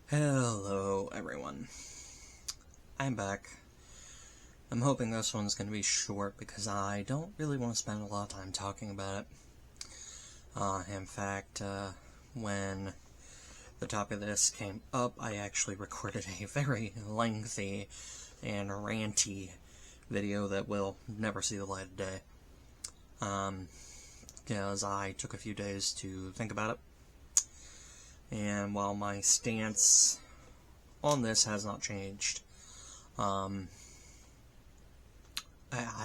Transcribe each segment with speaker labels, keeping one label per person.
Speaker 1: Hello, everyone. I'm back. I'm hoping this one's going to be short because I don't really want to spend a lot of time talking about it. In fact, when the topic of this came up, I actually recorded a very lengthy and ranty video that will never see the light of day. Because I took a few days to think about it. And while my stance on this has not changed, I'm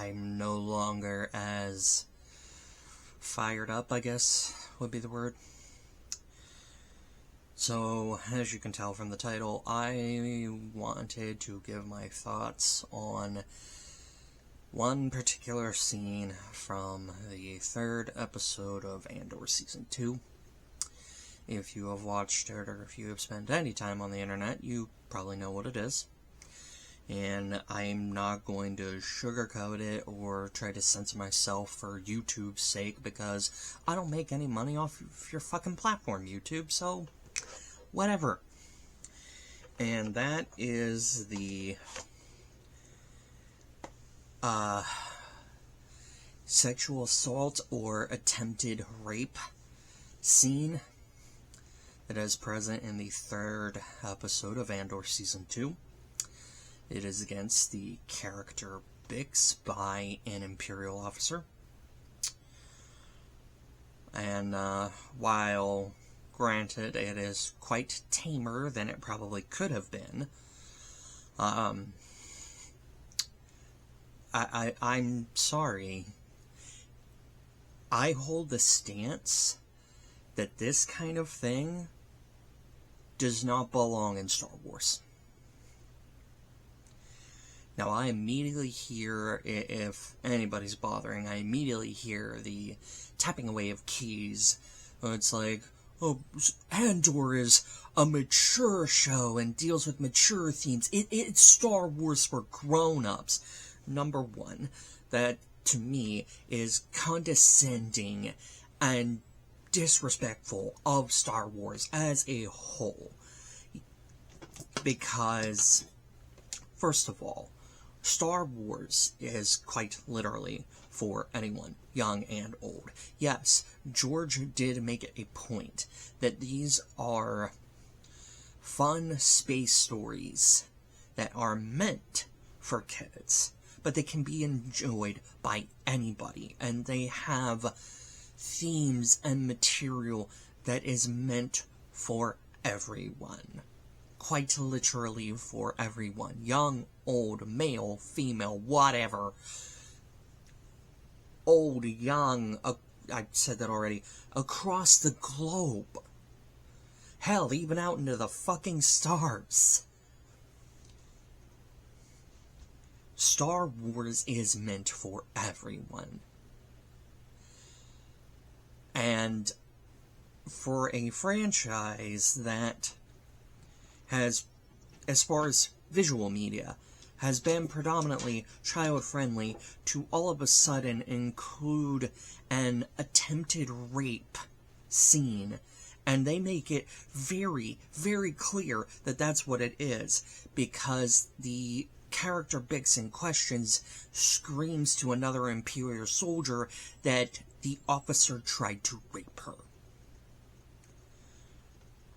Speaker 1: no longer as fired up, I guess, would be the word. So, as you can tell from the title, I wanted to give my thoughts on one particular scene from the third episode of Andor Season 2. If you have watched it, or if you have spent any time on the internet, you probably know what it is. And I'm not going to sugarcoat it or try to censor myself for YouTube's sake, because I don't make any money off of your fucking platform, YouTube, so whatever. And that is the sexual assault or attempted rape scene that is present in the third episode of Andor Season 2. It is against the character Bix by an Imperial officer. And while, granted, it is quite tamer than it probably could have been, I'm sorry. I hold the stance that this kind of thing does not belong in Star Wars. Now, I immediately hear, if anybody's bothering, I immediately hear the tapping away of keys. It's like, oh, Andor is a mature show and deals with mature themes. It's Star Wars for grown-ups. Number one, that, to me, is condescending and disrespectful of Star Wars as a whole. Because, first of all, Star Wars is quite literally for anyone, young and old. Yes, George did make it a point that these are fun space stories that are meant for kids, but they can be enjoyed by anybody, and they have themes and material that is meant for everyone. Quite literally for everyone. Young, old, male, female, whatever. Old, young, I said that already. Across the globe. Hell, even out into the fucking stars. Star Wars is meant for everyone. And for a franchise that has, as far as visual media, has been predominantly child-friendly, to all of a sudden include an attempted rape scene, and they make it very, very clear that that's what it is, because the character Bix in questions screams to another Imperial soldier that the officer tried to rape her.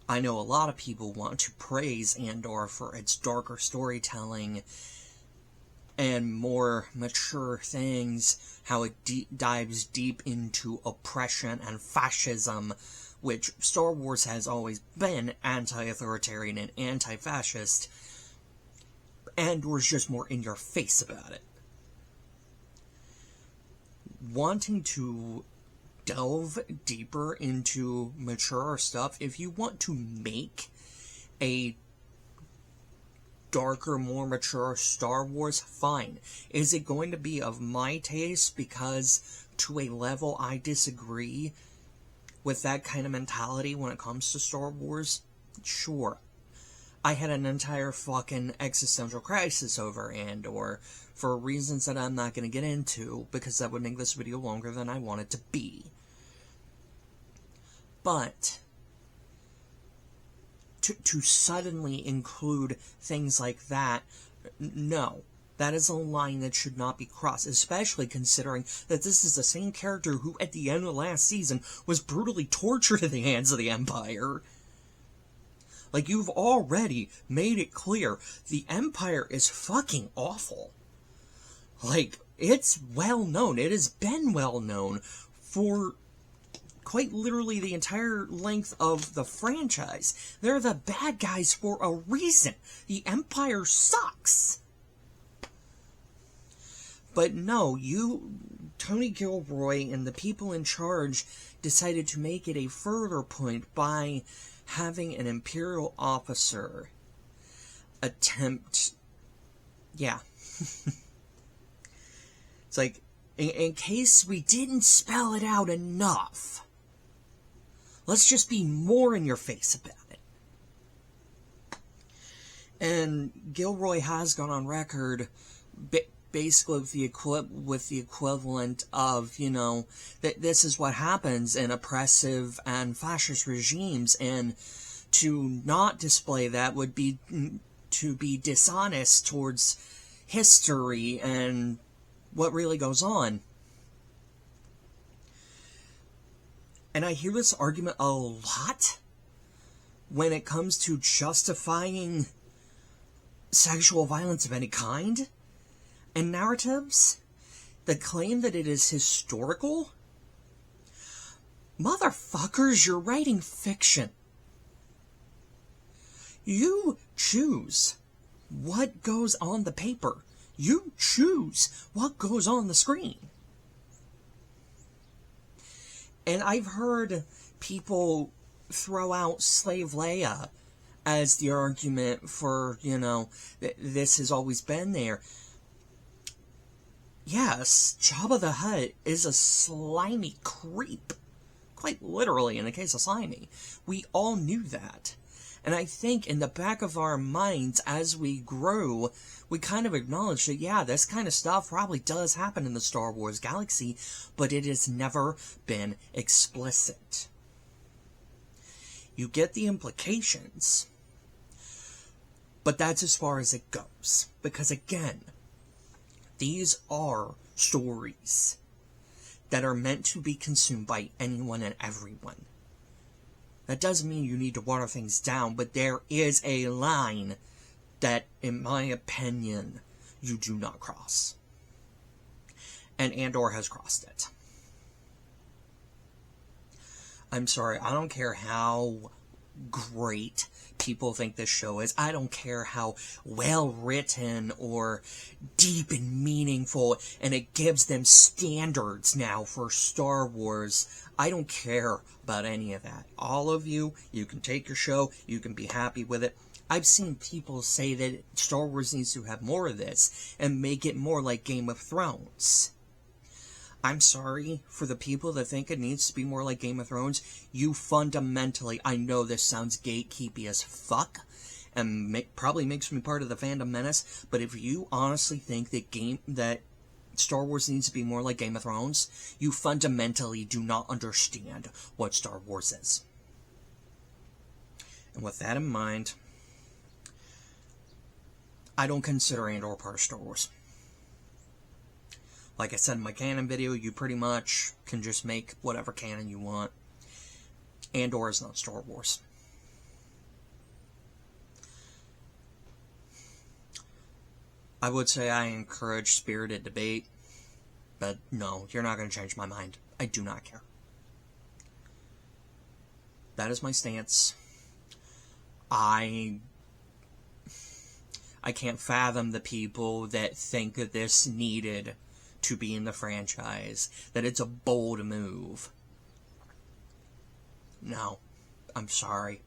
Speaker 1: I know a lot of people want to praise Andor for its darker storytelling and more mature things, how it dives deep into oppression and fascism, which Star Wars has always been anti-authoritarian and anti-fascist. Andor's just more in your face about it. Wanting to delve deeper into mature stuff, if you want to make a darker, more mature Star Wars, fine. Is it going to be of my taste because to a level I disagree with that kind of mentality when it comes to Star Wars? Sure. I had an entire fucking existential crisis over Andor for reasons that I'm not going to get into, because that would make this video longer than I want it to be. But to suddenly include things like that, no. That is a line that should not be crossed, especially considering that this is the same character who, at the end of last season, was brutally tortured at the hands of the Empire. Like, you've already made it clear, the Empire is fucking awful. Like, it's well known, it has been well known for quite literally the entire length of the franchise. They're the bad guys for a reason. The Empire sucks. But no, Tony Gilroy and the people in charge decided to make it a further point by having an Imperial officer attempt... Yeah. It's like, in case we didn't spell it out enough, let's just be more in your face about it. And Gilroy has gone on record... basically with the equivalent of, that this is what happens in oppressive and fascist regimes, and to not display that would be to be dishonest towards history and what really goes on. And I hear this argument a lot when it comes to justifying sexual violence of any kind. And narratives that claim that it is historical? Motherfuckers, you're writing fiction. You choose what goes on the paper. You choose what goes on the screen. And I've heard people throw out Slave Leia as the argument for, this has always been there. Yes, Jabba the Hutt is a slimy creep. Quite literally, in the case of slimy. We all knew that. And I think in the back of our minds, as we grew, we kind of acknowledged that, yeah, this kind of stuff probably does happen in the Star Wars galaxy, but it has never been explicit. You get the implications, but that's as far as it goes. Because again, these are stories that are meant to be consumed by anyone and everyone. That doesn't mean you need to water things down, but there is a line that, in my opinion, you do not cross. And Andor has crossed it. I'm sorry, I don't care how great people think this show is. I don't care how well written or deep and meaningful, and it gives them standards now for Star Wars. I don't care about any of that. All of you can take your show, you can be happy with it. I've seen people say that Star Wars needs to have more of this and make it more like Game of Thrones. I'm sorry for the people that think it needs to be more like Game of Thrones. You fundamentally, I know this sounds gatekeepy as fuck, and probably makes me part of the fandom menace, but if you honestly think that Star Wars needs to be more like Game of Thrones, you fundamentally do not understand what Star Wars is. And with that in mind, I don't consider Andor part of Star Wars. Like I said in my canon video, you pretty much can just make whatever canon you want. Andor is not Star Wars. I would say I encourage spirited debate, but no, you're not going to change my mind. I do not care. That is my stance. I can't fathom the people that think that this needed to be in the franchise, that it's a bold move. No, I'm sorry.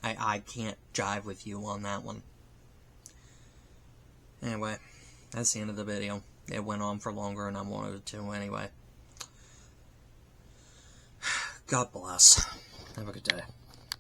Speaker 1: I can't jive with you on that one. Anyway, that's the end of the video. It went on for longer than I wanted it to anyway. God bless. Have a good day.